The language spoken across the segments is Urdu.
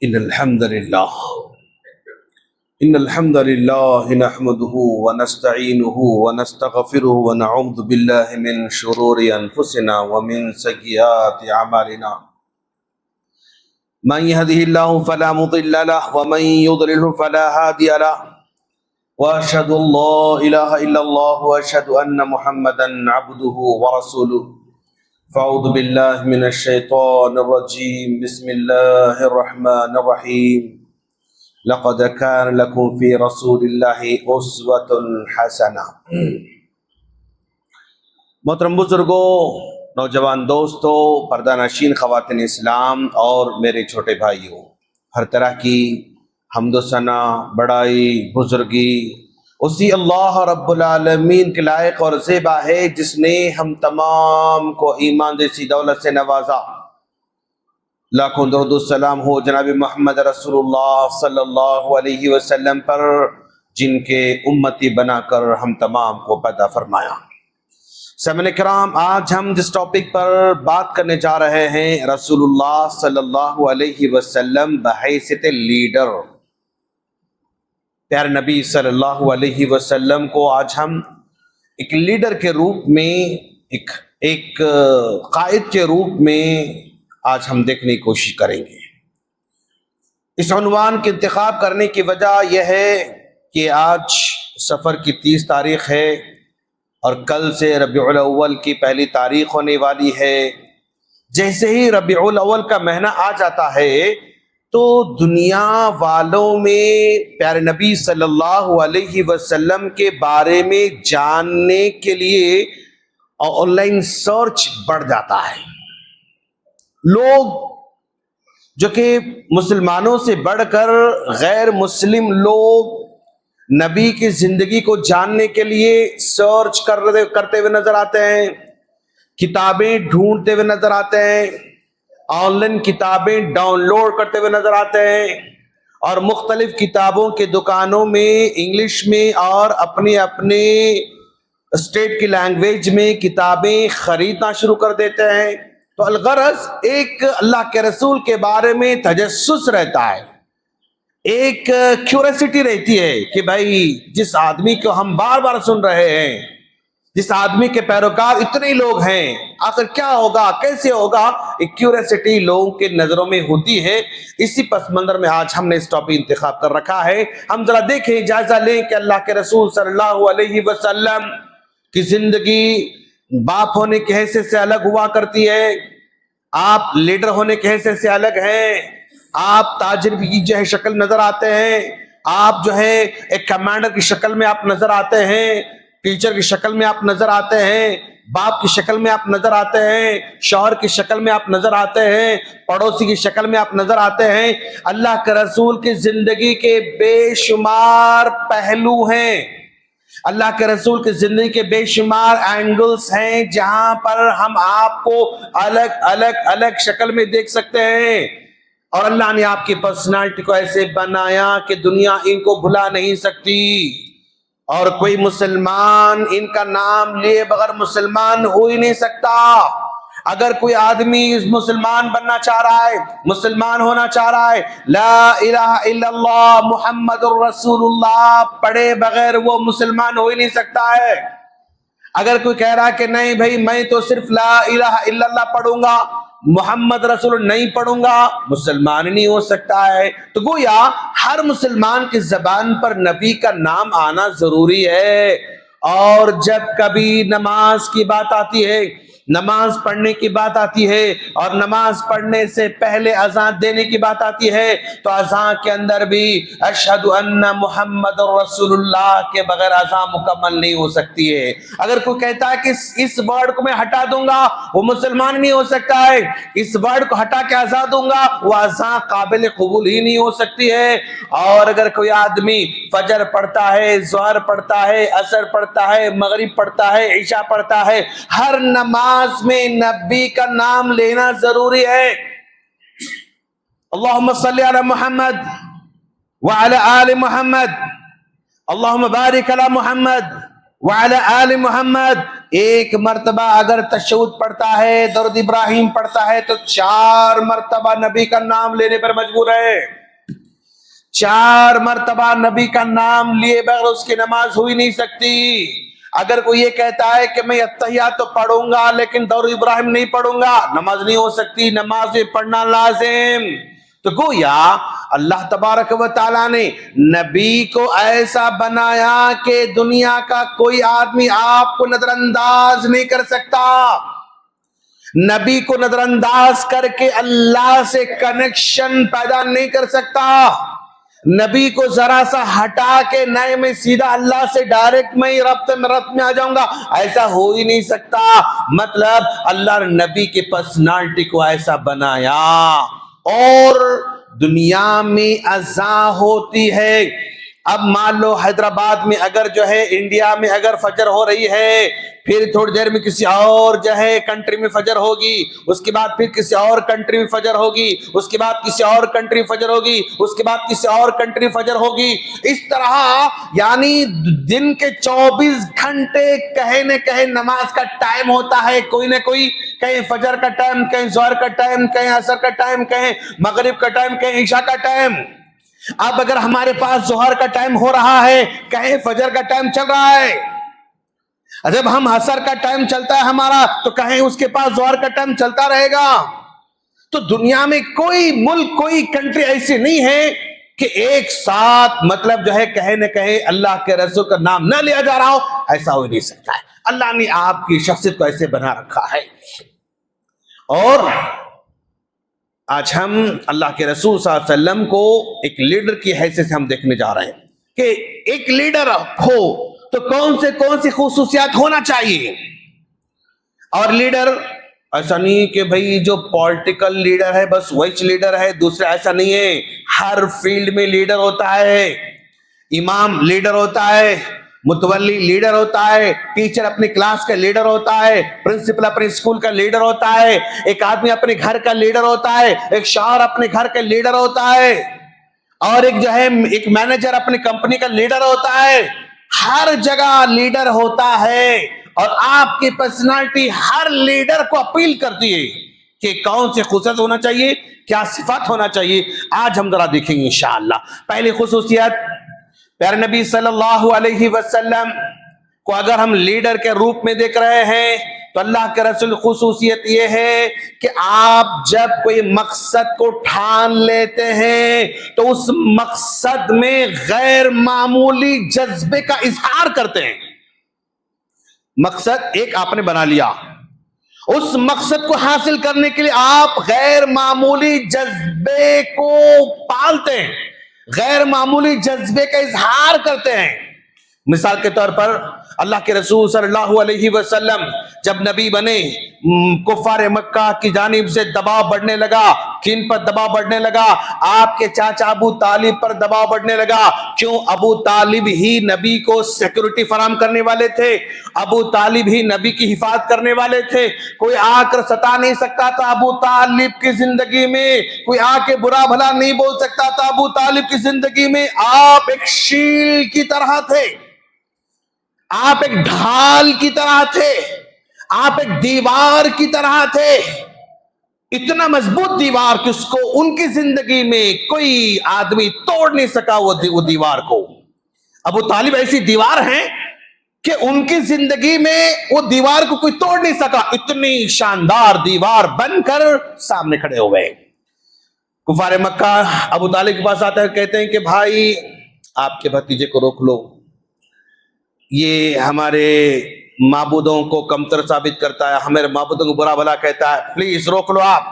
إن الحمد لله نحمده ونستعينه ونستغفره ونعوذ بالله من شرور أنفسنا ومن سيئات أعمالنا من يهده الله فلا مضل له ومن يضلل فلا هادي له وأشهد أن لا إله إلا الله وأشهد أن محمدا عبده ورسوله فأعوذ بالله من الشيطان الرجيم بسم الله الرحمن الرحيم لقد كان لكم في رسول الله أسوة حسنة۔ محترم بزرگوں، نوجوان دوستوں، پردہ نشین خواتین اسلام اور میرے چھوٹے بھائیوں، ہر طرح کی حمد و ثنا، بڑائی، بزرگی اسی اللہ رب العالمین کے لائق اور زیبا ہے جس نے ہم تمام کو ایمان جیسی دولت سے نوازا۔ لاکھوں درود و سلام ہو جناب محمد رسول اللہ صلی اللہ علیہ وسلم پر، جن کے امتی بنا کر ہم تمام کو پیدا فرمایا۔ سامعین کرام، آج ہم جس ٹاپک پر بات کرنے جا رہے ہیں، رسول اللہ صلی اللہ علیہ وسلم بحیثیت لیڈر، پیارے نبی صلی اللہ علیہ وسلم کو آج ہم ایک لیڈر کے روپ میں، ایک قائد کے روپ میں آج ہم دیکھنے کی کوشش کریں گے۔ اس عنوان کے انتخاب کرنے کی وجہ یہ ہے کہ آج سفر کی 30 تاریخ ہے اور کل سے ربیع الاول کی پہلی تاریخ ہونے والی ہے۔ جیسے ہی ربیع الاول کا مہینہ آ جاتا ہے تو دنیا والوں میں پیارے نبی صلی اللہ علیہ وسلم کے بارے میں جاننے کے لیے آن لائن سرچ بڑھ جاتا ہے۔ لوگ جو کہ مسلمانوں سے بڑھ کر غیر مسلم لوگ نبی کی زندگی کو جاننے کے لیے سرچ کرتے ہوئے نظر آتے ہیں، کتابیں ڈھونڈتے ہوئے نظر آتے ہیں، آن لائن کتابیں ڈاؤن لوڈ کرتے ہوئے نظر آتے ہیں، اور مختلف کتابوں کے دکانوں میں انگلش میں اور اپنے اسٹیٹ کی لینگویج میں کتابیں خریدنا شروع کر دیتے ہیں۔ تو الغرض ایک اللہ کے رسول کے بارے میں تجسس رہتا ہے، ایک کیوریسٹی رہتی ہے کہ بھائی جس آدمی کو ہم بار بار سن رہے ہیں، جس آدمی کے پیروکار اتنے لوگ ہیں، آخر کیا ہوگا، کیسے ہوگا، ایک کیوریسٹی لوگوں کے نظروں میں ہوتی ہے۔ اسی پس منظر میں آج ہم نے اس ٹاپک انتخاب کر رکھا ہے۔ ہم ذرا دیکھیں، جائزہ لیں کہ اللہ کے رسول صلی اللہ علیہ وسلم کی زندگی باپ ہونے کے حیثیت سے الگ ہوا کرتی ہے، آپ لیڈر ہونے کے حیثیت سے الگ ہیں، آپ تاجر کی جو ہے شکل نظر آتے ہیں، آپ جو ہے ایک کمانڈر کی شکل میں آپ نظر آتے ہیں، ٹیچر کی شکل میں آپ نظر آتے ہیں، باپ کی شکل میں آپ نظر آتے ہیں، شوہر کی شکل میں آپ نظر آتے ہیں، پڑوسی کی شکل میں آپ نظر آتے ہیں۔ اللہ کے رسول کی زندگی کے بے شمار پہلو ہیں، اللہ کے رسول کی زندگی کے بے شمار اینگلز ہیں جہاں پر ہم آپ کو الگ شکل میں دیکھ سکتے ہیں، اور اللہ نے آپ کی پرسنالٹی کو ایسے بنایا کہ دنیا ان کو بھلا نہیں سکتی، اور کوئی مسلمان ان کا نام لیے بغیر مسلمان ہو ہی نہیں سکتا۔ اگر کوئی آدمی مسلمان بننا چاہ رہا ہے، مسلمان ہونا چاہ رہا ہے، لا الہ الا اللہ محمد الرسول اللہ پڑھے بغیر وہ مسلمان ہو ہی نہیں سکتا ہے۔ اگر کوئی کہہ رہا ہے کہ نہیں بھائی میں تو صرف لا الہ الا اللہ پڑھوں گا، محمد رسول نہیں پڑھوں گا، مسلمان نہیں ہو سکتا ہے۔ تو گویا ہر مسلمان کی زبان پر نبی کا نام آنا ضروری ہے، اور جب کبھی نماز کی بات آتی ہے، نماز پڑھنے کی بات آتی ہے، اور نماز پڑھنے سے پہلے اذان دینے کی بات آتی ہے، تو اذان کے اندر بھی اشہد ان محمد رسول اللہ کے بغیر اذان مکمل نہیں ہو سکتی ہے۔ اگر کوئی کہتا ہے کہ اس ورڈ کو میں ہٹا دوں گا، وہ مسلمان نہیں ہو سکتا ہے، اس ورڈ کو ہٹا کے اذان دوں گا، وہ اذان قابل قبول ہی نہیں ہو سکتی ہے۔ اور اگر کوئی آدمی فجر پڑھتا ہے، ظہر پڑھتا ہے، عصر پڑھتا ہے، مغرب پڑھتا ہے، عشاء پڑھتا ہے، ہر نماز میں نبی کا نام لینا ضروری ہے۔ اللہم صلی علی محمد وعلی آل محمد، اللہم بارک علی محمد وعلی آل محمد ایک مرتبہ اگر تشہد پڑھتا ہے، درود ابراہیم پڑھتا ہے، تو 4 مرتبہ نبی کا نام لینے پر مجبور ہے۔ 4 مرتبہ نبی کا نام لیے بغیر اس کی نماز ہوئی نہیں سکتی۔ اگر کوئی یہ کہتا ہے کہ میں اتحیات تو پڑھوں گا لیکن درود ابراہیم نہیں پڑھوں گا، نماز نہیں ہو سکتی، نماز میں پڑھنا لازم۔ تو گویا اللہ تبارک و تعالیٰ نے نبی کو ایسا بنایا کہ دنیا کا کوئی آدمی آپ کو نظر انداز نہیں کر سکتا۔ نبی کو نظر انداز کر کے اللہ سے کنیکشن پیدا نہیں کر سکتا۔ نبی کو ذرا سا ہٹا کے نئے میں سیدھا اللہ سے ڈائریکٹ میں ربط میں آ جاؤں گا، ایسا ہو ہی نہیں سکتا۔ مطلب اللہ نے نبی کے پرسنالٹی کو ایسا بنایا۔ اور دنیا میں اذان ہوتی ہے۔ اب مان لو حیدرآباد میں اگر جو ہے انڈیا میں اگر فجر ہو رہی ہے، پھر تھوڑی دیر میں کسی اور جو ہے کنٹری میں فجر ہوگی، اس کے بعد پھر کسی اور کنٹری میں فجر ہوگی، اس کے بعد کسی اور کنٹری میں فجر ہوگی، اس کے بعد کسی اور کنٹری میں فجر ہوگی۔ اس طرح یعنی دن کے 24 گھنٹے کہیں نہ کہیں نماز کا ٹائم ہوتا ہے، کوئی نہ کوئی، کہیں فجر کا ٹائم، کہیں ظہر کا ٹائم، کہیں عصر کا ٹائم، کہیں مغرب کا ٹائم، کہیں عشاء کا ٹائم۔ اب اگر ہمارے پاس ظہر کا ٹائم ہو رہا ہے، کہیں فجر کا ٹائم چل رہا ہے، جب ہم عصر کا ٹائم چلتا ہے ہمارا تو کہیں اس کے پاس ظہر کا ٹائم چلتا رہے گا۔ تو دنیا میں کوئی ملک، کوئی کنٹری ایسی نہیں ہے کہ ایک ساتھ مطلب جو ہے کہیں نہ کہیں اللہ کے رسول کا نام نہ لیا جا رہا ہو، ایسا ہو نہیں سکتا ہے۔ اللہ نے آپ کی شخصیت کو ایسے بنا رکھا ہے۔ اور آج ہم اللہ کے رسول صلی اللہ علیہ وسلم کو ایک لیڈر کی حیثیت سے ہم دیکھنے جا رہے ہیں کہ ایک لیڈر ہو تو کون سی خصوصیات ہونا چاہیے۔ اور لیڈر ایسا نہیں کہ بھئی جو پولیٹیکل لیڈر ہے بس وہی لیڈر ہے، دوسرا ایسا نہیں ہے۔ ہر فیلڈ میں لیڈر ہوتا ہے۔ امام لیڈر ہوتا ہے، متولی لیڈر ہوتا ہے، ٹیچر اپنی کلاس کا لیڈر ہوتا ہے، پرنسپل اپنے اسکول کا لیڈر ہوتا ہے، ایک آدمی اپنے گھر کا لیڈر ہوتا ہے، ایک شوہر اپنے گھر کا لیڈر ہوتا ہے، اور ایک جو ہے ایک مینیجر اپنی کمپنی کا لیڈر ہوتا ہے۔ ہر جگہ لیڈر ہوتا ہے، اور آپ کی پرسنالٹی ہر لیڈر کو اپیل کرتی ہے کہ کون سی خصوصیت ہونا چاہیے، کیا صفات ہونا چاہیے۔ آج ہم ذرا دیکھیں گے انشاءاللہ۔ پہلی خصوصیت، پیارے نبی صلی اللہ علیہ وسلم کو اگر ہم لیڈر کے روپ میں دیکھ رہے ہیں تو اللہ کے رسول خصوصیت یہ ہے کہ آپ جب کوئی مقصد کو ٹھان لیتے ہیں تو اس مقصد میں غیر معمولی جذبے کا اظہار کرتے ہیں۔ مقصد ایک آپ نے بنا لیا، اس مقصد کو حاصل کرنے کے لیے آپ غیر معمولی جذبے کو پالتے ہیں، غیر معمولی جذبے کا اظہار کرتے ہیں۔ مثال کے طور پر اللہ کے رسول صلی اللہ علیہ وسلم جب نبی بنے، کفار مکہ کی جانب سے دباؤ بڑھنے لگا۔ کن پر دباؤ بڑھنے لگا؟ آپ کے چاچا ابو طالب پر دباؤ بڑھنے لگا۔ کیوں؟ ابو طالب ہی نبی کو سیکورٹی فراہم کرنے والے تھے، ابو طالب ہی نبی کی حفاظت کرنے والے تھے۔ کوئی آ کر ستا نہیں سکتا تھا ابو طالب کی زندگی میں، کوئی آ کے برا بھلا نہیں بول سکتا تھا ابو طالب کی زندگی میں۔ آپ ایک شیل کی طرح تھے، آپ ایک ڈھال کی طرح تھے، آپ ایک دیوار کی طرح تھے، اتنا مضبوط دیوار کہ اس کو ان کی زندگی میں کوئی آدمی توڑ نہیں سکا وہ دیوار کو۔ ابو طالب ایسی دیوار ہیں کہ ان کی زندگی میں وہ دیوار کو کوئی توڑ نہیں سکا، اتنی شاندار دیوار بن کر سامنے کھڑے ہو گئے۔ کفار مکہ ابو طالب کے پاس آتے ہیں، کہتے ہیں کہ بھائی آپ کے بھتیجے کو روک لو، یہ ہمارے معبودوں کو کمتر ثابت کرتا ہے، ہمارے معبودوں کو برا بھلا کہتا ہے، پلیز روک لو آپ،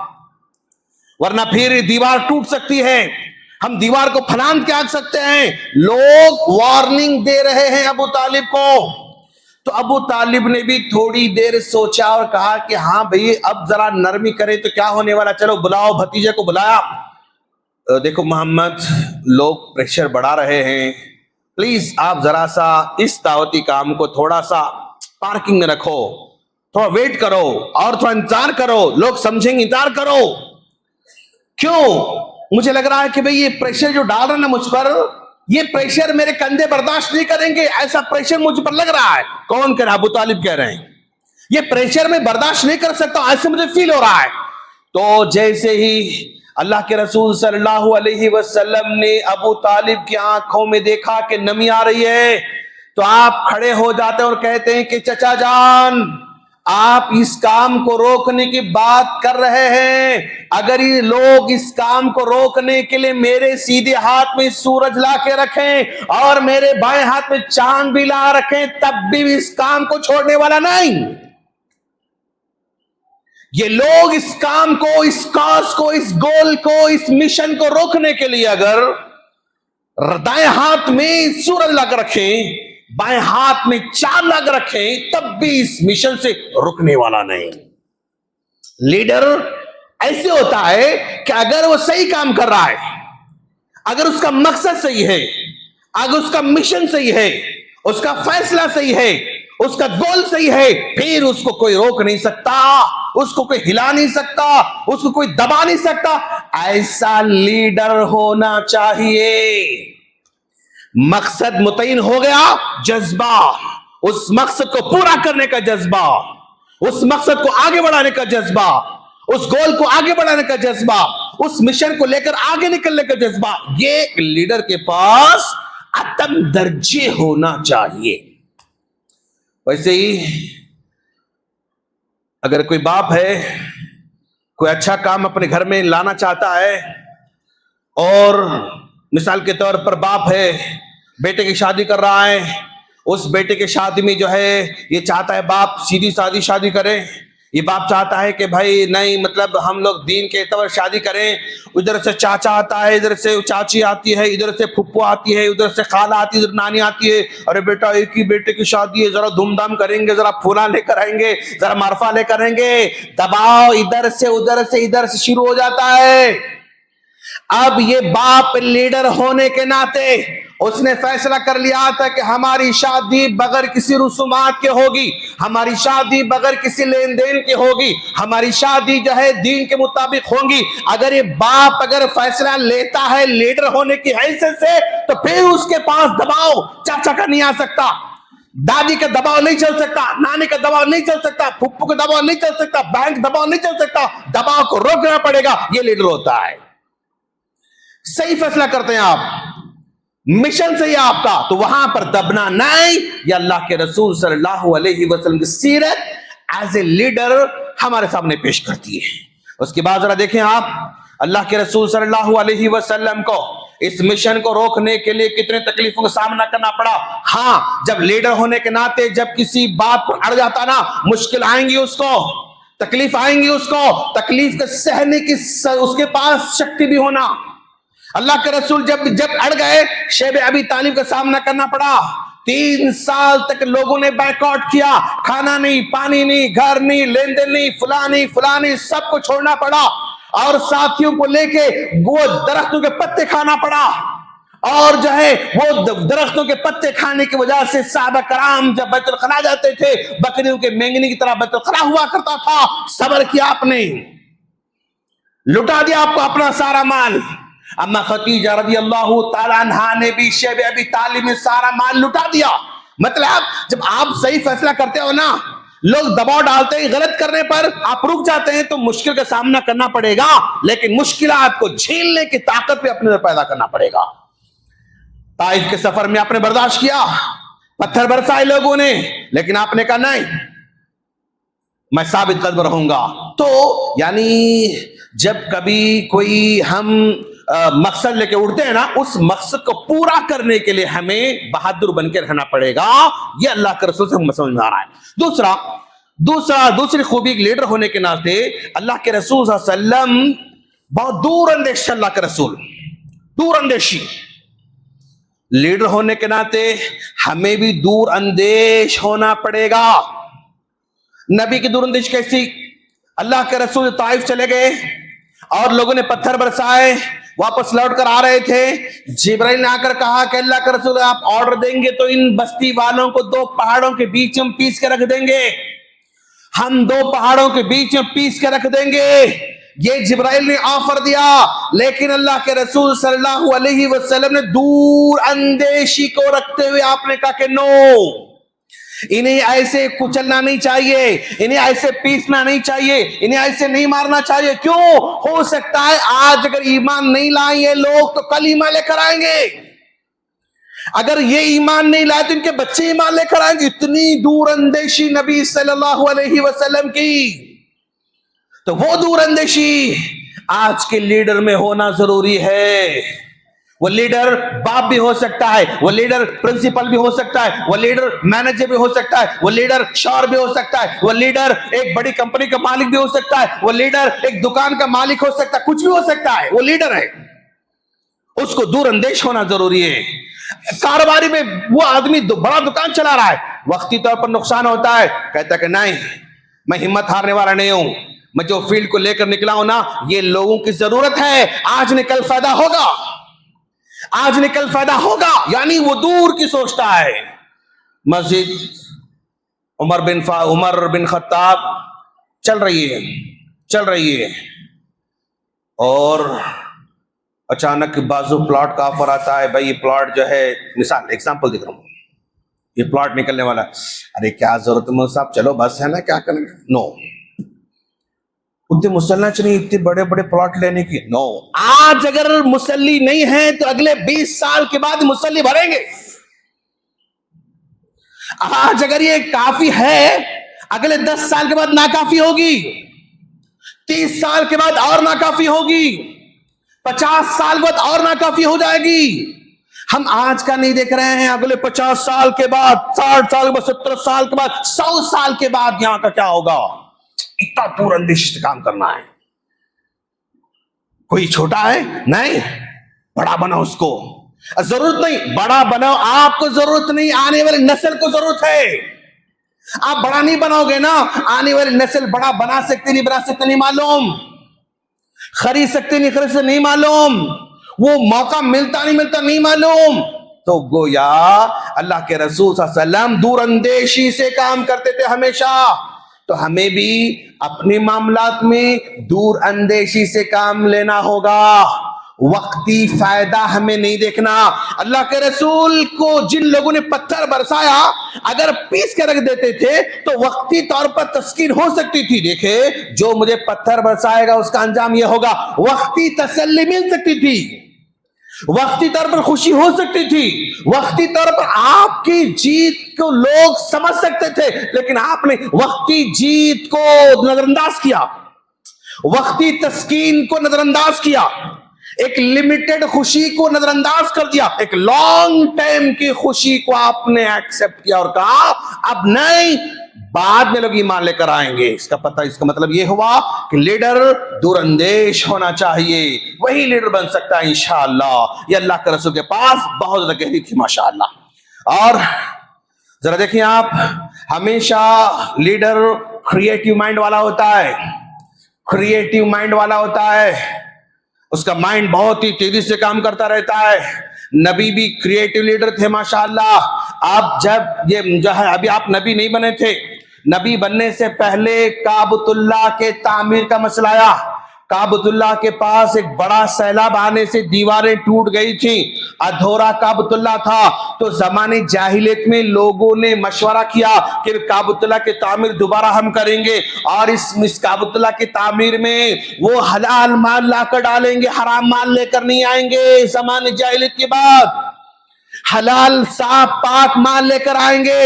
ورنہ پھر دیوار ٹوٹ سکتی ہے، ہم دیوار کو پھلانگ کے آگ سکتے ہیں۔ لوگ وارننگ دے رہے ہیں ابو طالب کو۔ تو ابو طالب نے بھی تھوڑی دیر سوچا اور کہا کہ ہاں بھئی اب ذرا نرمی کرے تو کیا ہونے والا، چلو بلاؤ، بھتیجے کو بلایا۔ دیکھو محمد، لوگ پریشر بڑھا رہے ہیں، پلیز آپ ذرا سا اس دعوتی کام کو تھوڑا سا پارکنگ میں رکھو، تھوڑا ویٹ کرو اور تھوڑا انتظار کرو، لوگ سمجھیں گے، انتظار کرو۔ کیوں؟ مجھے لگ رہا ہے کہ بھئی یہ پریشر جو ڈال رہا نا مجھ پر، یہ پریشر میرے کندھے برداشت نہیں کریں گے، ایسا پریشر مجھ پر لگ رہا ہے۔ کون کہہ رہا ہے؟ ابو طالب کہہ رہے ہیں۔ یہ پریشر میں برداشت نہیں کر سکتا، ایسے مجھے فیل ہو رہا ہے. تو جیسے ہی اللہ کے رسول صلی اللہ علیہ وسلم نے ابو طالب کی آنکھوں میں دیکھا کہ نمی آ رہی ہے، تو آپ کھڑے ہو جاتے ہیں اور کہتے ہیں کہ چچا جان، آپ اس کام کو روکنے کی بات کر رہے ہیں، اگر یہ لوگ اس کام کو روکنے کے لیے میرے سیدھے ہاتھ میں سورج لا کے رکھیں اور میرے بائیں ہاتھ میں چاند بھی لا رکھیں، تب بھی اس کام کو چھوڑنے والا نہیں. یہ لوگ اس کام کو، اس کاز کو، اس گول کو، اس مشن کو روکنے کے لیے اگر دائیں ہاتھ میں سورج لا کر رکھیں، بائیں ہاتھ میں چاند لا کر رکھیں، تب بھی اس مشن سے رکنے والا نہیں. لیڈر ایسے ہوتا ہے کہ اگر وہ صحیح کام کر رہا ہے، اگر اس کا مقصد صحیح ہے، اگر اس کا مشن صحیح ہے، اس کا فیصلہ صحیح ہے، اس کا گول صحیح ہے، پھر اس کو کوئی روک نہیں سکتا، اس کو کوئی ہلا نہیں سکتا، اس کو کوئی دبا نہیں سکتا. ایسا لیڈر ہونا چاہیے. مقصد متعین ہو گیا، جذبہ، اس مقصد کو پورا کرنے کا جذبہ، اس مقصد کو آگے بڑھانے کا جذبہ، اس گول کو آگے بڑھانے کا جذبہ، اس مشن کو لے کر آگے نکلنے کا جذبہ، یہ لیڈر کے پاس اتم درجے ہونا چاہیے. ویسے ہی اگر کوئی باپ ہے، کوئی اچھا کام اپنے گھر میں لانا چاہتا ہے، اور مثال کے طور پر باپ ہے، بیٹے کی شادی کر رہا ہے، اس بیٹے کی شادی میں جو ہے یہ چاہتا ہے باپ سیدھی سادی شادی کرے. یہ باپ چاہتا ہے کہ بھائی نہیں، مطلب ہم لوگ دین کے اعتبار شادی کریں. ادھر سے چاچا آتا ہے، ادھر سے چاچی آتی ہے، ادھر سے پھپھو آتی ہے، ادھر سے خالہ آتی ہے، ادھر نانی آتی ہے. ارے بیٹا ایک ہی بیٹے کی شادی ہے، ذرا دھوم دھام کریں گے، ذرا پھولا لے کر آئیں گے، ذرا معرفہ لے کر آئیں گے. دباؤ ادھر سے ادھر سے شروع ہو جاتا ہے. اب یہ باپ لیڈر ہونے کے ناطے اس نے فیصلہ کر لیا تھا کہ ہماری شادی بغیر کسی رسومات کے ہوگی، ہماری شادی بغیر کسی لین دین کے ہوگی، ہماری شادی جو ہے دین کے مطابق ہوگی. اگر یہ باپ اگر فیصلہ لیتا ہے لیڈر ہونے کی حیثیت سے، تو پھر اس کے پاس دباؤ چاچا کا نہیں آ سکتا، دادی کا دباؤ نہیں چل سکتا، نانی کا دباؤ نہیں چل سکتا، پھپھو کا دباؤ نہیں چل سکتا، بہن کا دباؤ نہیں چل سکتا. دباؤ کو روکنا پڑے گا. یہ لیڈر ہوتا ہے. صحیح فیصلہ کرتے ہیں آپ، مشن صحیح آپ کا، تو وہاں پر دبنا نہیں. یہ اللہ کے رسول صلی اللہ علیہ وسلم کی سیرت ایز اے لیڈر ہمارے سامنے پیش کرتی ہے. اس کے بعد ذرا دیکھیں آپ، اللہ کے رسول صلی اللہ علیہ وسلم کو اس مشن کو روکنے کے لیے کتنے تکلیفوں کا سامنا کرنا پڑا. ہاں، جب لیڈر ہونے کے ناطے جب کسی بات پر اڑ جاتا نا، مشکل آئیں گی اس کو، تکلیف آئیں گی اس کو، تکلیف کے سہنے کی اس کے پاس شکتی بھی ہونا. اللہ کے رسول جب اڑ گئے، شیب ابی طالب کا سامنا کرنا پڑا. 3 سال تک لوگوں نے بائیکاٹ کیا، کھانا نہیں، پانی نہیں، گھر نہیں، لین دین نہیں، فلاں نہیں، سب کو چھوڑنا پڑا. اور ساتھیوں کو لے کے وہ درختوں کے پتے کھانا پڑا. اور جو ہے وہ درختوں کے پتے کھانے کی وجہ سے صحابہ کرام جب بیت الخلا جاتے تھے، بکریوں کے مینگنی کی طرح بیت الخلا ہوا کرتا تھا. صبر کیا آپ نے، لٹا دیا آپ کو اپنا سارا مال. اما خدیجہ رضی اللہ تعالیٰ عنہا نے بھی شیب ابی طالب میں سارا مال لٹا دیا. مطلب جب آپ صحیح فیصلہ کرتے ہو نا، لوگ دباؤ ڈالتے ہیں غلط کرنے پر، آپ رک جاتے ہیں تو مشکل کا سامنا کرنا پڑے گا، لیکن مشکلات کو جھیلنے کی طاقت بھی اپنے اندر پیدا کرنا پڑے گا. طائف کے سفر میں آپ نے برداشت کیا، پتھر برسائے لوگوں نے، لیکن آپ نے کہا نہیں، میں ثابت قدم رہوں گا. تو یعنی جب کبھی کوئی ہم مقصد لے کے اڑتے ہیں نا، اس مقصد کو پورا کرنے کے لیے ہمیں بہادر بن کے رہنا پڑے گا. یہ اللہ کے رسول سے ہم سمجھ میں آ رہا ہے. دوسری خوبی لیڈر ہونے کے ناطے اللہ کے رسول صلی اللہ علیہ وسلم بہت دور اندیش. اللہ کے رسول دور اندیشی. لیڈر ہونے کے ناطے ہمیں بھی دور اندیش ہونا پڑے گا. نبی کی دور اندیش کیسی؟ اللہ کے رسول طائف چلے گئے اور لوگوں نے پتھر برسائے، واپس لوٹ کر آ رہے تھے. جبرائیل نے آ کر کہا کہ اللہ کے رسول آپ آرڈر دیں گے تو ان بستی والوں کو 2 پہاڑوں کے بیچ میں پیس کے رکھ دیں گے، ہم 2 پہاڑوں کے بیچ میں پیس کے رکھ دیں گے. یہ جبرائیل نے آفر دیا، لیکن اللہ کے رسول صلی اللہ علیہ وسلم نے دور اندیشی کو رکھتے ہوئے آپ نے کہا کہ نو، انہیں ایسے کچلنا نہیں چاہیے، انہیں ایسے پیسنا نہیں چاہیے، انہیں ایسے نہیں مارنا چاہیے. کیوں؟ ہو سکتا ہے آج اگر ایمان نہیں لائیں یہ لوگ تو کل ایمان لے کر آئیں گے. اگر یہ ایمان نہیں لائے تو ان کے بچے ایمان لے کر آئیں گے. اتنی دور اندیشی نبی صلی اللہ علیہ وسلم کی. تو وہ دور اندیشی آج کے لیڈر میں ہونا ضروری ہے. وہ لیڈر باپ بھی ہو سکتا ہے، وہ لیڈر پرنسپل بھی ہو سکتا ہے، وہ لیڈر مینیجر بھی ہو سکتا ہے، وہ لیڈر شوہر بھی ہو سکتا ہے، وہ لیڈر ایک بڑی کمپنی کا مالک بھی ہو سکتا ہے، وہ لیڈر ایک دکان کا مالک ہو سکتا ہے، کچھ بھی ہو سکتا ہے. وہ لیڈر ہے، اس کو دور اندیش ہونا ضروری ہے. کاروباری میں وہ آدمی بڑا دکان چلا رہا ہے، وقتی طور پر نقصان ہوتا ہے، کہتا ہے کہ نہیں میں ہمت ہارنے والا نہیں ہوں، میں جو فیلڈ کو لے کر نکلا ہوں نا یہ لوگوں کی ضرورت ہے، آج نکل فائدہ ہوگا، آج نکل فائدہ ہوگا. یعنی وہ دور کی سوچتا ہے. مسجد عمر بن خطاب چل رہی ہے اور اچانک بازو پلاٹ کا آفر آتا ہے. بھائی یہ پلاٹ جو ہے، مثال ایگزامپل دیکھ رہا ہوں، یہ پلاٹ نکلنے والا. ارے کیا ضرورت ہے صاحب، چلو بس ہے نا، کیا کریں گے. نو، اتنے مسلح نہیں اتنے بڑے بڑے پلاٹ لینے کی. نو، آج اگر مسلی نہیں ہے تو اگلے 20 سال کے بعد مسلی بھریں گے. آج اگر یہ کافی ہے اگلے 10 سال کے بعد ناکافی ہوگی، 30 سال کے بعد اور ناکافی ہوگی، 50 سال بعد اور ناکافی ہو جائے گی. ہم آج کا نہیں دیکھ رہے ہیں، اگلے 50 سال کے بعد، 60 سال کے بعد، 70 سال کے بعد، 100 سال کے بعد یہاں کا کیا ہوگا. اتنا دور اندیشی سے کام کرنا ہے. کوئی چھوٹا ہے نہیں، بڑا بناؤ. اس کو ضرورت نہیں، بڑا بناؤ. آپ کو ضرورت نہیں، آنے والی نسل کو ضرورت ہے. آپ بڑا نہیں بناؤ گے نا، آنے والی نسل بڑا بنا سکتے نہیں بنا سکتے نہیں معلوم، خرید سکتے نہیں خرید سکتے نہیں معلوم، وہ موقع ملتا نہیں معلوم. تو گویا اللہ کے رسول صلی اللہ علیہ وسلم دور اندیشی سے کام کرتے تھے ہمیشہ. تو ہمیں بھی اپنے معاملات میں دور اندیشی سے کام لینا ہوگا. وقتی فائدہ ہمیں نہیں دیکھنا. اللہ کے رسول کو جن لوگوں نے پتھر برسایا اگر پیس کے رکھ دیتے تھے تو وقتی طور پر تسکین ہو سکتی تھی. دیکھے جو مجھے پتھر برسائے گا اس کا انجام یہ ہوگا، وقتی تسلی مل سکتی تھی، وقتی طور پر خوشی ہو سکتی تھی، وقتی طور پر آپ کی جیت کو لوگ سمجھ سکتے تھے. لیکن آپ نے وقتی جیت کو نظر انداز کیا، وقتی تسکین کو نظر انداز کیا، ایک لمیٹڈ خوشی کو نظر انداز کر دیا، ایک لانگ ٹائم کی خوشی کو آپ نے ایکسپٹ کیا اور کہا اب نہیں، بعد میں لوگ ایمان لے کر آئیں گے. اس کا مطلب یہ ہوا کہ لیڈر دور اندیش ہونا چاہیے، وہی لیڈر بن سکتا ہے انشاءاللہ. یہ اللہ کے رسول کے پاس بہت زیادہ گہری تھی ماشاءاللہ. اور ذرا دیکھیں آپ، ہمیشہ لیڈر کریٹیو مائنڈ والا ہوتا ہے، کریٹیو مائنڈ والا ہوتا ہے. اس کا مائنڈ بہت ہی تیزی سے کام کرتا رہتا ہے. نبی بھی کریٹیو لیڈر تھے ماشاءاللہ. آپ جب یہ جو ہے ابھی آپ نبی نہیں بنے تھے، نبی بننے سے پہلے کعبۃ اللہ کے تعمیر کا مسئلہ آیا. کعبۃ اللہ کے پاس ایک بڑا سیلاب آنے سے دیواریں ٹوٹ گئی تھیں، ادھورا کعبۃ اللہ تھا. تو زمانے جاہلیت میں لوگوں نے مشورہ کیا کہ کعبۃ اللہ کی تعمیر دوبارہ ہم کریں گے، اور اس کعبۃ اللہ کی تعمیر میں وہ حلال مال لا کر ڈالیں گے، حرام مال لے کر نہیں آئیں گے. زمانے جاہلیت کے بعد حلال صاف پاک مال لے کر آئیں گے،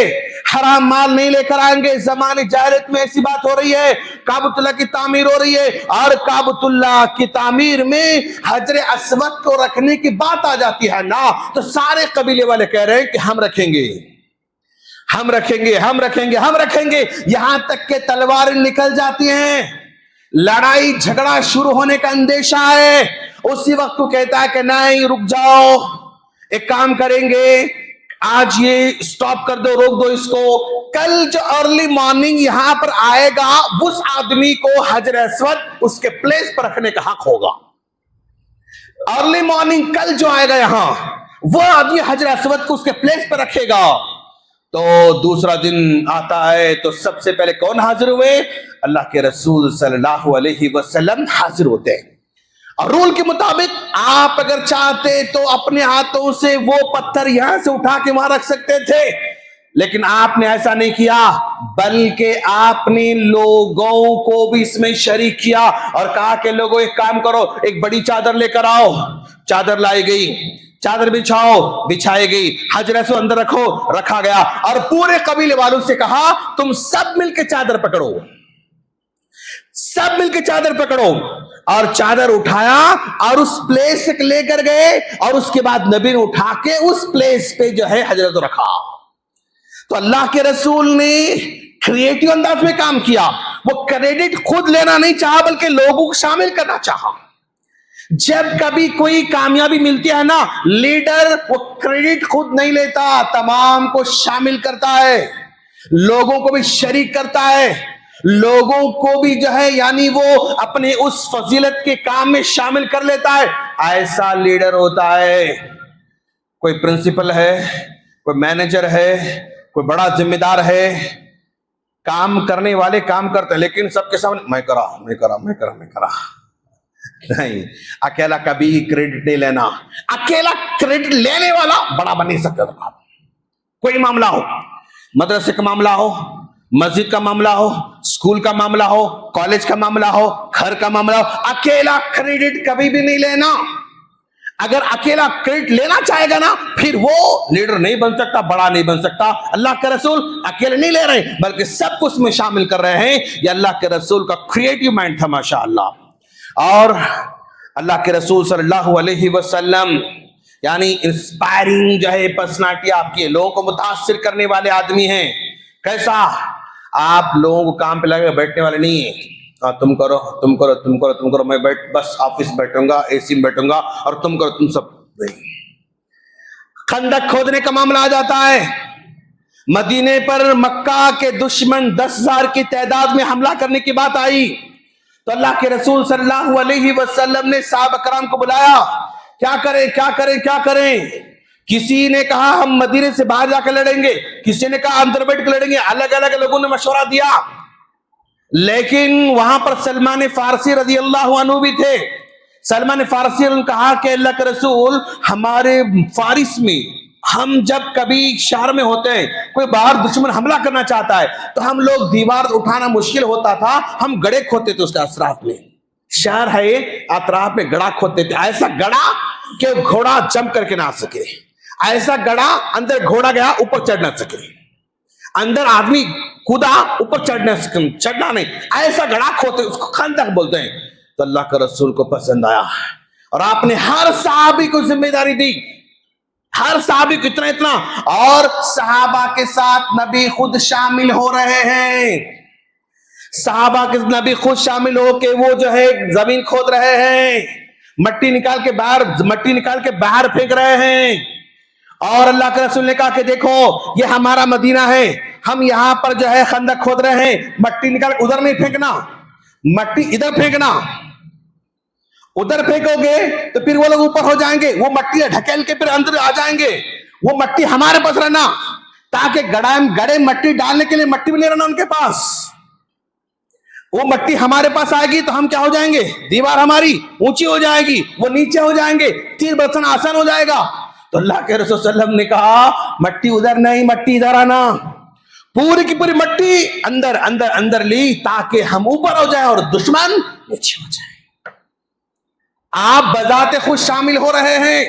حرام مال نہیں لے کر آئیں گے. زمانے جاہلیت میں ایسی بات ہو رہی ہے، کعبۃ اللہ کی تعمیر ہو رہی ہے، اور کعبۃ اللہ کی تعمیر میں حجر اسود کو رکھنے کی بات آ جاتی ہے نا، تو سارے قبیلے والے کہہ رہے ہیں کہ ہم رکھیں گے، ہم رکھیں گے، ہم رکھیں گے، ہم رکھیں گے. یہاں تک کہ تلواریں نکل جاتی ہیں، لڑائی جھگڑا شروع ہونے کا اندیشہ ہے. اسی وقت تو کہتا ہے کہ نہیں رک جاؤ، ایک کام کریں گے، آج یہ سٹاپ کر دو، روک دو اس کو. کل جو ارلی مارننگ یہاں پر آئے گا اس آدمی کو حجر اسود اس کے پلیس پر رکھنے کا حق ہوگا. ارلی مارننگ کل جو آئے گا یہاں وہ آدمی حجر اسود کو اس کے پلیس پر رکھے گا. تو دوسرا دن آتا ہے تو سب سے پہلے کون حاضر ہوئے؟ اللہ کے رسول صلی اللہ علیہ وسلم حاضر ہوتے ہیں. اور رول کے مطابق آپ اگر چاہتے تو اپنے ہاتھوں سے وہ پتھر یہاں سے اٹھا کے وہاں رکھ سکتے تھے، لیکن آپ نے ایسا نہیں کیا، بلکہ آپ نے لوگوں کو بھی اس میں شریک کیا اور کہا کہ لوگوں ایک کام کرو، ایک بڑی چادر لے کر آؤ۔ چادر لائی گئی، چادر بچھاؤ، بچھائی گئی، حجر اسود اندر رکھو، رکھا گیا، اور پورے قبیلے والوں سے کہا تم سب مل کے چادر پکڑو، سب مل کے چادر پکڑو، اور چادر اٹھایا اور اس پلیس سے لے کر گئے، اور اس کے بعد نبی نے اٹھا کے اس پلیس پہ جو ہے حجر اسود رکھا۔ تو اللہ کے رسول نے کریٹیو انداز میں کام کیا، وہ کریڈٹ خود لینا نہیں چاہا بلکہ لوگوں کو شامل کرنا چاہا۔ جب کبھی کوئی کامیابی ملتی ہے نا، لیڈر وہ کریڈٹ خود نہیں لیتا، تمام کو شامل کرتا ہے، لوگوں کو بھی شریک کرتا ہے، لوگوں کو بھی جو ہے یعنی وہ اپنے اس فضیلت کے کام میں شامل کر لیتا ہے۔ ایسا لیڈر ہوتا ہے۔ کوئی پرنسپل ہے، کوئی مینیجر ہے، کوئی بڑا ذمہ دار ہے، کام کرنے والے کام کرتے ہیں لیکن سب کے سامنے میں کرا نہیں، اکیلا کبھی کریڈٹ نہیں لینا۔ اکیلا کریڈٹ لینے والا بڑا بن نہیں سکتا۔ کوئی معاملہ ہو، مدرسے کا معاملہ ہو، مسجد کا معاملہ ہو، اسکول کا معاملہ ہو، کالج کا معاملہ ہو، گھر کا معاملہ ہو، اکیلا کریڈٹ کبھی بھی نہیں لینا۔ اگر اکیلا کریڈٹ لینا چاہے گا نا، پھر وہ لیڈر نہیں بن سکتا، بڑا نہیں بن سکتا۔ اللہ کے رسول اکیلے نہیں لے رہے بلکہ سب کو اس میں شامل کر رہے ہیں۔ یہ اللہ کے رسول کا کریٹیو مائنڈ تھا، ماشاءاللہ۔ اور اللہ کے رسول صلی اللہ علیہ وسلم یعنی انسپائرنگ جو ہے پرسنالٹی آپ کی، لوگوں کو متاثر کرنے والے آدمی ہیں۔ کیسا؟ آپ لوگوں کو کام پہ لگے بیٹھنے والے نہیں ہیں، تم کرو تم کرو تم کرو تم کرو، میں بس آفس بیٹھوں گا، اے سی میں بیٹھوں گا، اور تم کرو تم سب نہیں۔ خندق کھودنے کا معاملہ آ جاتا ہے، مدینے پر مکہ کے دشمن 10,000 کی تعداد میں حملہ کرنے کی بات آئی تو اللہ کے رسول صلی اللہ علیہ وسلم نے صحابہ کرام کو بلایا، کیا کریں کیا کریں کیا کریں؟ کسی نے کہا ہم مدینے سے باہر جا کر لڑیں گے، کسی نے کہا اندر بیٹھ کے لڑیں گے، الگ الگ لوگوں نے مشورہ دیا۔ لیکن وہاں پر سلمان فارسی رضی اللہ عنہ بھی تھے۔ سلمان فارسی نے کہا کہ اللہ کے رسول، ہمارے فارس میں ہم جب کبھی شہر میں ہوتے ہیں، کوئی باہر دشمن حملہ کرنا چاہتا ہے تو ہم لوگ دیوار اٹھانا مشکل ہوتا تھا، ہم گڑھے کھودتے تھے اس کے اطراف میں، شہر ہے اطراف میں گڑھا کھودتے تھے، ایسا گڑھا کہ گھوڑا جم کر کے نہ سکے، ایسا گڑھا اندر گھوڑا گیا اوپر چڑھ نہ سکے، اندر آدمی کودا اوپر چڑھنا نہیں، ایسا گڑھا کھودتے، اس کو خندق بولتے ہیں۔ تو اللہ کے رسول کو پسند آیا اور آپ نے ہر صحابی کو ذمہ داری دی، ہر صحابی کو اتنا، اور صحابہ کے ساتھ نبی خود شامل ہو رہے ہیں، صحابہ کے نبی خود شامل ہو کے وہ جو ہے زمین کھود رہے ہیں، مٹی نکال کے باہر پھینک رہے ہیں، اور اللہ کے رسول نے کہا کہ دیکھو یہ ہمارا مدینہ ہے، ہم یہاں پر جو ہے خندق کھود رہے ہیں، مٹی نکال ادھر نہیں پھینکنا، مٹی ادھر پھینکنا، ادھر پھینکو گے تو پھر وہ لوگ اوپر ہو جائیں گے، وہ مٹی ڈھکیل کے پھر اندر آ جائیں گے، وہ مٹی ہمارے پاس رہنا، تاکہ گڑے مٹی ڈالنے کے لیے مٹی بھی نہیں رہنا ان کے پاس، وہ مٹی ہمارے پاس آئے گی تو ہم کیا ہو جائیں گے، دیوار ہماری اونچی ہو جائے گی، وہ نیچے ہو جائیں گے، تیر برسنا آسان ہو جائے گا۔ تو اللہ کے رسول صلی اللہ علیہ وسلم نے کہا مٹی ادھر نہیں، مٹی ادھر آنا، پوری کی پوری مٹی اندر اندر اندر لی تاکہ ہم اوپر ہو جائیں اور دشمن نیچے ہو جائے۔ آپ بذات خود شامل ہو رہے ہیں۔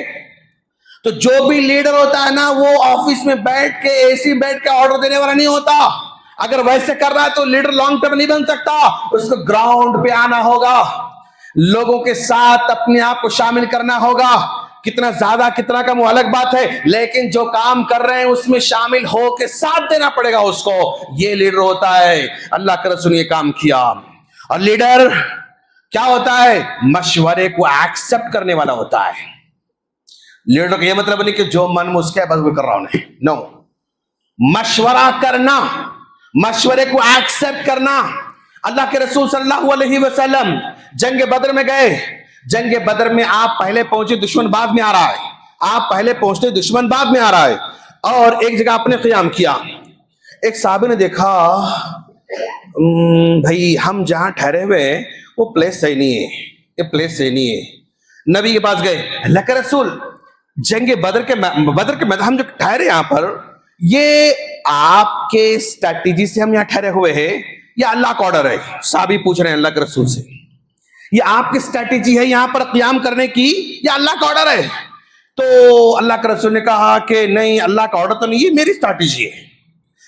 تو جو بھی لیڈر ہوتا ہے نا، وہ آفس میں بیٹھ کے اے سی بیٹھ کے آرڈر دینے والا نہیں ہوتا۔ اگر ویسے کر رہا ہے تو لیڈر لانگ ٹرم نہیں بن سکتا، اس کو گراؤنڈ پہ آنا ہوگا، لوگوں کے ساتھ اپنے آپ کو شامل کرنا ہوگا، کتنا زیادہ کتنا کم وہ الگ بات ہے، لیکن جو کام کر رہے ہیں اس میں شامل ہو کے ساتھ دینا پڑے گا اس کو، یہ لیڈر ہوتا ہے۔ اللہ کے رسول نے یہ کام کیا۔ اور لیڈر کیا ہوتا ہے؟ مشورے کو ایکسپٹ کرنے والا ہوتا ہے۔ لیڈر کا یہ مطلب نہیں کہ جو من میں اس کے بس وہ کر رہا ہوں، نہیں، نو، مشورہ کرنا، مشورے کو ایکسپٹ کرنا۔ اللہ کے رسول صلی اللہ علیہ وسلم جنگ بدر میں گئے، جنگ بدر میں آپ پہلے پہنچے، دشمن بعد میں آ رہا ہے، آپ پہلے پہنچتے دشمن بعد میں آ رہا ہے، اور ایک جگہ آپ نے قیام کیا۔ ایک صحابی نے دیکھا بھائی ہم جہاں ٹھہرے ہوئے وہ پلیس صحیح نہیں ہے، یہ پلیس صحیح نہیں ہے۔ نبی کے پاس گئے، اللہ کے رسول جنگ بدر کے میدان ہم جو ٹھہرے یہاں پر، یہ آپ کے اسٹریٹجی سے ہم یہاں ٹھہرے ہوئے ہیں یا اللہ کا آرڈر ہے؟ صحابی پوچھ رہے ہیں اللہ کے رسول سے، یہ آپ کی اسٹریٹجی ہے یہاں پر قیام کرنے کی یا اللہ کا آرڈر ہے؟ تو اللہ کے رسول نے کہا کہ نہیں، اللہ کا آرڈر تو نہیں، یہ میری اسٹریٹجی ہے،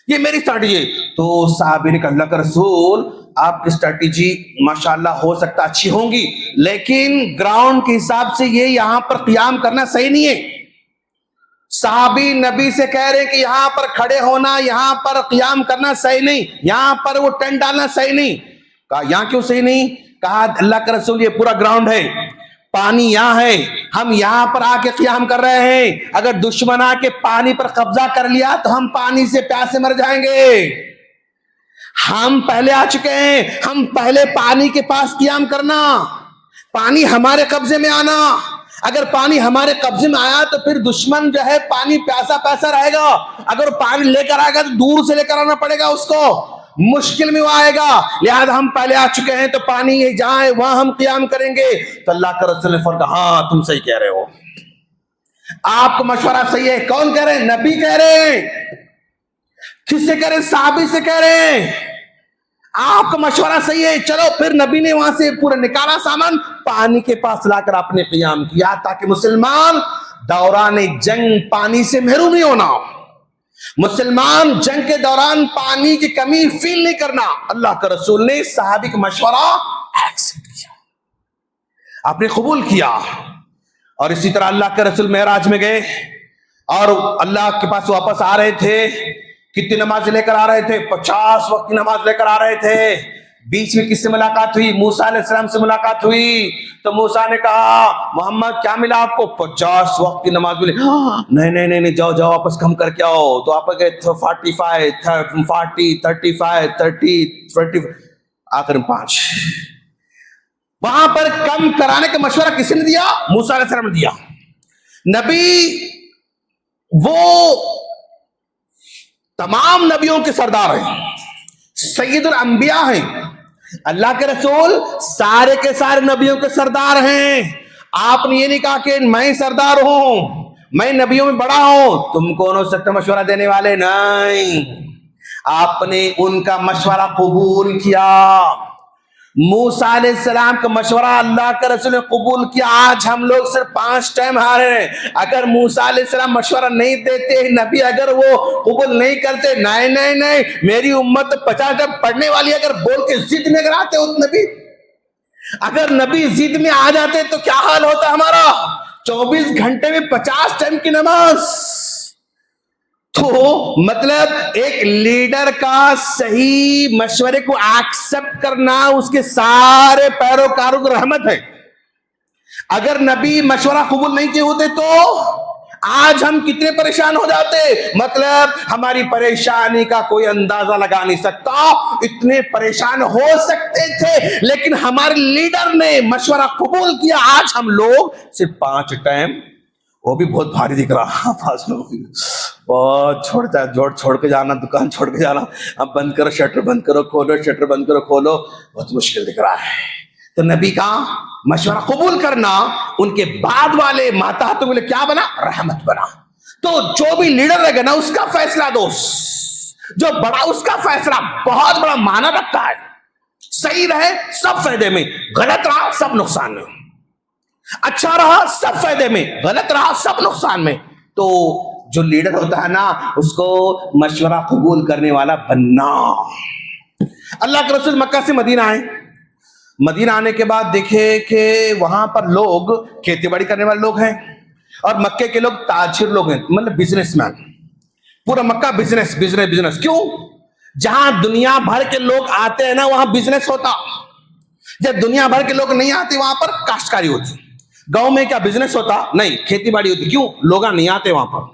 یہ میری اسٹریٹجی ہے۔ تو صحابی نے کہا اللہ کا رسول آپ کی اسٹریٹجی ماشاءاللہ ہو سکتا اچھی ہوں گی، لیکن گراؤنڈ کے حساب سے یہ یہاں پر قیام کرنا صحیح نہیں ہے۔ صحابی نبی سے کہہ رہے ہیں کہ یہاں پر کھڑے ہونا، یہاں پر قیام کرنا صحیح نہیں، یہاں پر وہ ٹینٹ ڈالنا صحیح نہیں۔ کہا یہاں کیوں صحیح نہیں؟ کہا اللہ کا رسول یہ پورا گراؤنڈ ہے، پانی یہاں ہے، ہم یہاں پر آ کے قیام کر رہے ہیں، اگر دشمن آ کے پانی پر قبضہ کر لیا تو ہم پانی سے پیاسے مر جائیں گے۔ ہم پہلے آ چکے ہیں، ہم پہلے پانی کے پاس قیام کرنا، پانی ہمارے قبضے میں آنا۔ اگر پانی ہمارے قبضے میں آیا تو پھر دشمن جو ہے پانی پیاسا پیاسا رہے گا، اگر پانی لے کر آئے گا تو دور سے لے کر آنا پڑے گا اس کو، مشکل میں وہ آئے گا، لہذا ہم پہلے آ چکے ہیں تو پانی یہ جہاں ہے وہاں ہم قیام کریں گے۔ تو اللہ کا رسول نے فرمایا ہاں تم صحیح کہہ رہے ہو، آپ کا مشورہ صحیح ہے۔ کون کہہ رہے ہیں؟ نبی کہہ رہے ہیں۔ کس سے کہہ رہے ہیں؟ صحابی سے کہہ رہے ہیں آپ کا مشورہ صحیح ہے۔ چلو پھر نبی نے وہاں سے پورا نکالا سامان، پانی کے پاس لا کر آپ نے قیام کیا تاکہ مسلمان دوران جنگ پانی سے محروم نہیں ہونا، مسلمان جنگ کے دوران پانی کی کمی فیل نہیں کرنا۔ اللہ کا رسول نے صحابی کا مشورہ ایکسپٹ کیا، آپ نے قبول کیا۔ اور اسی طرح اللہ کے رسول معراج میں گئے اور اللہ کے پاس واپس آ رہے تھے، کتنی نماز لے کر آ رہے تھے؟ 50 وقت کی نماز لے کر آ رہے تھے۔ بیچ میں کس سے ملاقات ہوئی؟ موسیٰ علیہ السلام سے ملاقات ہوئی۔ تو موسیٰ نے کہا محمد کیا ملا آپ کو؟ 50 وقت کی نماز ملی۔ نہیں جاؤ جاؤ واپس کم کر کے آؤ۔ تو آپ گئے 45 40 35 30 25 آخر 5۔ وہاں پر کم کرانے کا مشورہ کس نے دیا؟ موسیٰ علیہ السلام نے دیا۔ نبی وہ تمام نبیوں کے سردار ہیں، سید الانبیاء ہیں۔ اللہ کے رسول سارے کے سارے نبیوں کے سردار ہیں۔ آپ نے یہ نہیں کہا کہ میں سردار ہوں، میں نبیوں میں بڑا ہوں، تم کون ہو سکتے مشورہ دینے والے؟ نہیں، آپ نے ان کا مشورہ قبول کیا۔ موسیٰ علیہ السلام کا مشورہ اللہ کے رسول نے قبول کیا۔ آج ہم لوگ صرف 5 ٹائم ہارے ہیں۔ اگر موسیٰ علیہ السلام مشورہ نہیں دیتے، نبی اگر وہ قبول نہیں کرتے، نہیں میری امت 50 ٹائم پڑھنے والی، اگر بول کے ضد میں اگر آتے نبی، اگر نبی ضد میں آ جاتے تو کیا حال ہوتا ہمارا؟ 24 گھنٹے میں 50 ٹائم کی نماز۔ تو مطلب ایک لیڈر کا صحیح مشورے کو ایکسپٹ کرنا اس کے سارے پیروکاروں کو رحمت ہے۔ اگر نبی مشورہ قبول نہیں کیے ہوتے تو آج ہم کتنے پریشان ہو جاتے، مطلب ہماری پریشانی کا کوئی اندازہ لگا نہیں سکتا، اتنے پریشان ہو سکتے تھے، لیکن ہمارے لیڈر نے مشورہ قبول کیا۔ آج ہم لوگ صرف 5 ٹائم، وہ بھی بہت بھاری دکھ رہا، بہت چھوڑ کے جانا، دکان چھوڑ کے جانا، اب بند کرو شٹر بند کرو کھولو، شٹر بند کرو کھولو، بہت مشکل دکھ رہا ہے۔ تو نبی کا مشورہ قبول کرنا ان کے بعد والے ماتحتوں کے لیے کیا بنا؟ رحمت بنا۔ تو جو بھی لیڈر رہے گا نا اس کا فیصلہ دوست، جو بڑا اس کا فیصلہ بہت بڑا معنی رکھتا ہے۔ صحیح رہے سب فائدے میں، غلط رہا سب نقصان میں، اچھا رہا سب فائدے میں، غلط رہا سب نقصان میں۔ تو جو لیڈر ہوتا ہے نا اس کو مشورہ قبول کرنے والا بننا۔ اللہ کے رسول مکہ سے مدینہ آئے، مدینہ آنے کے بعد دیکھے کہ وہاں پر لوگ کھیتی باڑی کرنے والے لوگ ہیں، اور مکے کے لوگ تاجر لوگ ہیں، مطلب بزنس مین، پورا مکہ بزنس۔ کیوں؟ جہاں دنیا بھر کے لوگ آتے ہیں نا وہاں بزنس ہوتا، جب دنیا بھر کے لوگ نہیں آتے وہاں پر کاشتکاری ہوتی۔ گاؤں میں کیا بزنس ہوتا؟ نہیں، کھیتی باڑی ہوتی۔ کیوں؟ لوگ نہیں آتے وہاں پر۔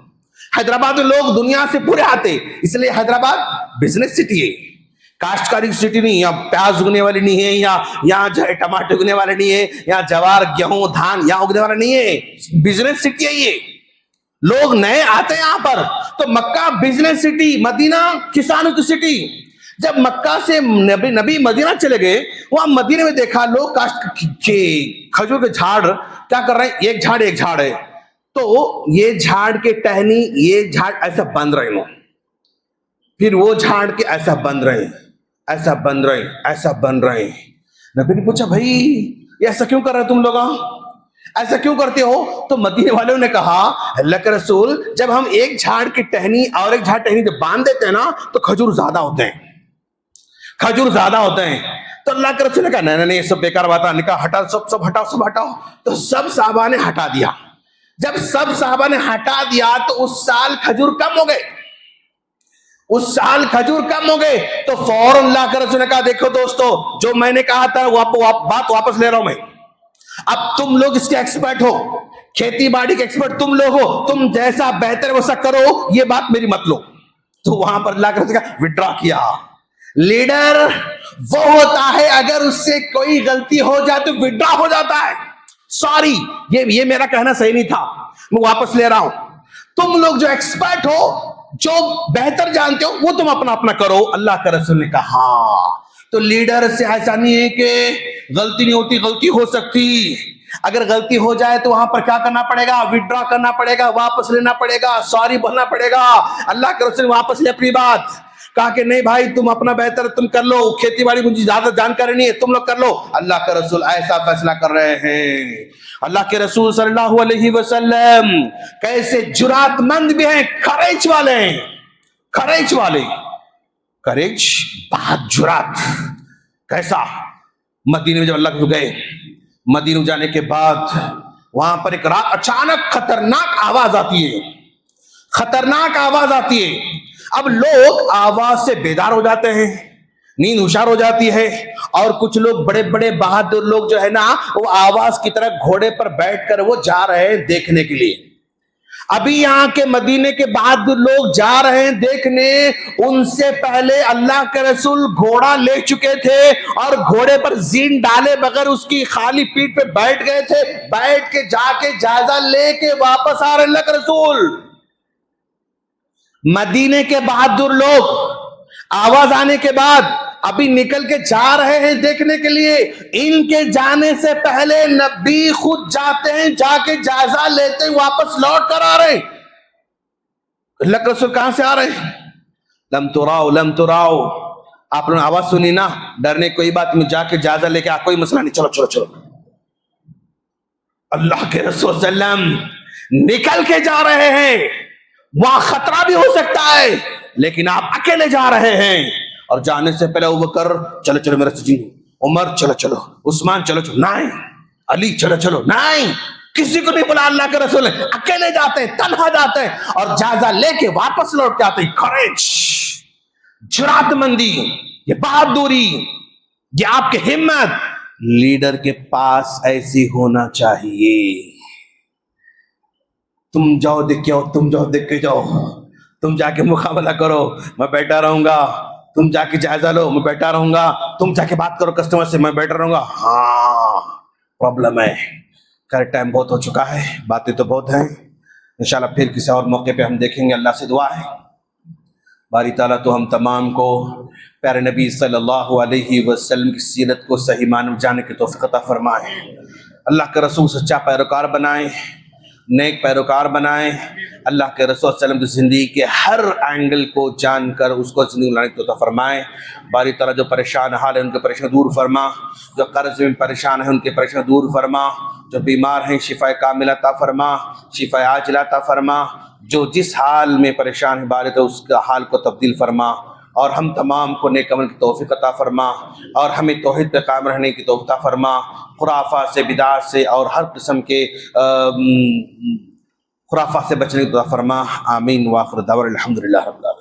حیدرآباد میں لوگ دنیا سے پورے آتے، اس لیے حیدرآباد بزنس سٹی ہے، کاشتکاری سٹی نہیں۔ یہاں پیاز اگنے والی نہیں ہے، یہاں ٹماٹر اگنے والے نہیں ہے، یہاں جوار گیہوں دھان یہاں اگنے والا نہیں ہے، بزنس سٹی ہے یہ، لوگ نئے آتے ہیں یہاں پر۔ تو مکہ بزنس سٹی، مدینہ کسانوں کی سٹی۔ جب مکہ سے نبی مدینہ چلے گئے، وہاں مدینہ میں دیکھا لوگ کھجور کے جھاڑ کیا کر رہے ہیں، ایک جھاڑ ہے، تو یہ جھاڑ کے ٹہنی، یہ جھاڑ ایسا بند رہے ہیں، پھر وہ جھاڑ کے ایسا بن رہے ہیں، ایسا بن رہے ہیں، ایسا بن رہے ہیں۔ نبی نے پوچھا بھائی یہ ایسا کیوں کر رہے تم لوگ، ایسا کیوں کرتے ہو؟ تو مدینے والوں نے کہا اللہ کے رسول جب ہم ایک جھاڑ کی ٹہنی اور ایک جھاڑ ٹہنی جب باندھ دیتے ہیں نا تو کھجور زیادہ ہوتے ہیں، کھجور زیادہ ہوتے ہیں۔ تو اللہ کے رسول نے کہا نہیں یہ سب بیکار بات ہے، نے کہا ہٹا، سب ہٹاؤ، سب ہٹاؤ۔ تو سب صحابہ نے ہٹا دیا۔ جب سب صحابہ نے ہٹا دیا تو اس سال کھجور کم ہو گئے، اس سال کھجور کم ہو گئے۔ تو فوراً اللہ کے رسول نے کہا دیکھو دوستو جو میں نے کہا تھا بات واپس لے رہا ہوں میں، اب تم لوگ اس کے ایکسپرٹ ہو، کھیتی باڑی کے ایکسپرٹ تم لوگ ہو، تم جیسا بہتر ویسا کرو، یہ بات میری مت لو۔ تو وہاں پر اللہ کے رسول نے وڈرا کیا۔ لیڈر وہ ہوتا ہے اگر اس سے کوئی غلطی ہو جائے تو وڈرا ہو جاتا ہے، سوری یہ میرا کہنا صحیح نہیں تھا، میں واپس لے رہا ہوں۔ تم لوگ جو ایکسپرٹ ہو، جو بہتر جانتے ہو، وہ تم اپنا اپنا کرو۔ اللہ کے رسول نے کہا تو لیڈر سے ایسا نہیں ہے کہ غلطی نہیں ہوتی، غلطی ہو سکتی۔ اگر غلطی ہو جائے تو وہاں پر کیا کرنا پڑے گا؟ وڈرا کرنا پڑے گا، واپس لینا پڑے گا، سوری بولنا پڑے گا۔ اللہ کے رسول نے واپس لے اپنی بات، کہا کہ نہیں بھائی تم اپنا بہتر تم کر لو، کھیتی باڑی مجھے زیادہ جانکاری نہیں ہے، تم لوگ کر لو۔ اللہ کے رسول ایسا فیصلہ کر رہے ہیں۔ اللہ کے رسول صلی اللہ علیہ وسلم کیسے جرات مند بھی ہیں، کریج والے ہیں، کریج والے، کریج بہت جرات۔ کیسا؟ مدینے میں جب اللہ کے گئے، مدینے جانے کے بعد وہاں پر ایک رات اچانک خطرناک آواز آتی ہے، خطرناک آواز آتی ہے۔ اب لوگ آواز سے بیدار ہو جاتے ہیں، نیند ہوشیار ہو جاتی ہے، اور کچھ لوگ بڑے بڑے بہادر لوگ جو ہے نا وہ آواز کی طرح گھوڑے پر بیٹھ کر وہ جا رہے ہیں دیکھنے کے لیے۔ ابھی یہاں کے مدینے کے بہادر لوگ جا رہے ہیں دیکھنے، ان سے پہلے اللہ کے رسول گھوڑا لے چکے تھے اور گھوڑے پر زین ڈالے بغیر اس کی خالی پیٹھ پہ بیٹھ گئے تھے، بیٹھ کے جا کے جائزہ لے کے واپس آ رہے اللہ کے رسول۔ مدینے کے بہادر لوگ آواز آنے کے بعد ابھی نکل کے جا رہے ہیں دیکھنے کے لیے، ان کے جانے سے پہلے نبی خود جاتے ہیں، جا کے جائزہ لیتے ہیں، واپس لوٹ کر آ رہے ہیں۔ اللہ کے رسول کہاں سے آ رہے ہیں؟ لم تراؤ لم تراؤ، آپ نے آواز سنی نا، ڈرنے کوئی بات نہیں، جا کے جائزہ لے کے کوئی مسئلہ نہیں، چلو چلو چلو۔ اللہ کے رسول صلی اللہ علیہ وسلم نکل کے جا رہے ہیں، وہاں خطرہ بھی ہو سکتا ہے لیکن آپ اکیلے جا رہے ہیں، اور جانے سے پہلے ابوبکر چلو چلو میرے سجین، عمر چلو چلو، عثمان چلو چلو، نہیں علی چلو چلو، نہیں کسی کو نہیں بلا۔ اللہ کے رسول اکیلے جاتے ہیں، تنہا جاتے ہیں اور جائزہ لے کے واپس لوٹ کے آتے ہیں۔ کریج، جرات مندی، یہ بہادری، یہ آپ کی ہمت، لیڈر کے پاس ایسی ہونا چاہیے۔ تم جاؤ دیکھ کے آؤ، تم جاؤ دیکھ کے جاؤ، تم جا کے مقابلہ کرو، میں بیٹھا رہوں گا، تم جا کے جائزہ لو، میں بیٹھا رہوں گا، تم جا کے بات کرو کسٹمر سے، میں بیٹھا رہوں گا۔ ہاں پرابلم ہے، خیر ٹائم بہت ہو چکا ہے، باتیں تو بہت ہیں، انشاءاللہ پھر کسی اور موقع پہ ہم دیکھیں گے۔ اللہ سے دعا ہے باری تعالیٰ تو ہم تمام کو پیارے نبی صلی اللہ علیہ وسلم کی سیرت کو صحیح معنی جانے کی توفیق عطا فرمائے، اللہ کے رسول سچا پیروکار بنائیں، نیک پیروکار بنائیں، اللہ کے رسول صلی اللہ علیہ وسلم کی زندگی کے ہر اینگل کو جان کر اس کو زندگی لانے کی عطا فرمائیں۔ باری تعالیٰ جو پریشان حال ہے ان کے پریشان دور فرما، جو قرض میں پریشان ہیں ان کے پریشان دور فرما، جو بیمار ہیں شفا کاملہ عطا فرما، شفا عاجلہ عطا فرما، جو جس حال میں پریشان ہے باری تعالیٰ اس کا حال کو تبدیل فرما، اور ہم تمام کو نیک عمل کی توفیق عطا فرما، اور ہمیں توحید پہ قائم رہنے کی توفیق عطا فرما، خرافات سے، بدعات سے اور ہر قسم کے خرافات سے بچنے کی دعا فرما۔ آمین۔ وآخر دعوانا الحمدللہ رب العالمین۔